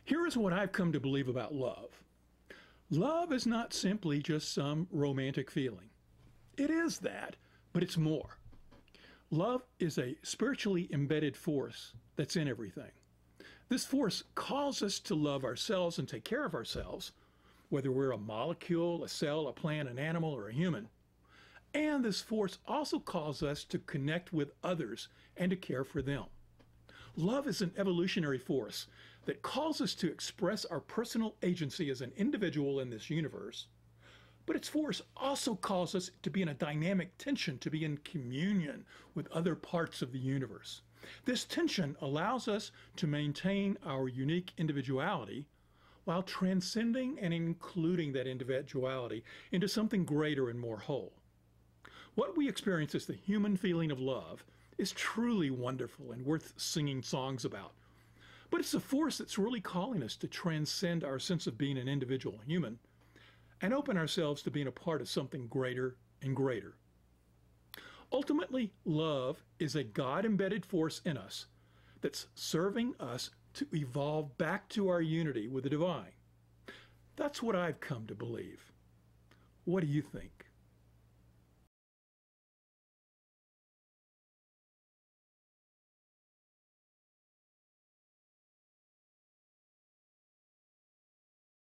Here is what I've come to believe about love. Love is not simply just some romantic feeling. It is that, but it's more. Love is a spiritually embedded force that's in everything. This force calls us to love ourselves and take care of ourselves, whether we're a molecule, a cell, a plant, an animal, or a human. And this force also calls us to connect with others and to care for them. Love is an evolutionary force that calls us to express our personal agency as an individual in this universe. But its force also calls us to be in a dynamic tension, to be in communion with other parts of the universe. This tension allows us to maintain our unique individuality while transcending and including that individuality into something greater and more whole. What we experience as the human feeling of love is truly wonderful and worth singing songs about. But it's a force that's really calling us to transcend our sense of being an individual human and open ourselves to being a part of something greater and greater. Ultimately, love is a God-embedded force in us that's serving us to evolve back to our unity with the divine. That's what I've come to believe. What do you think?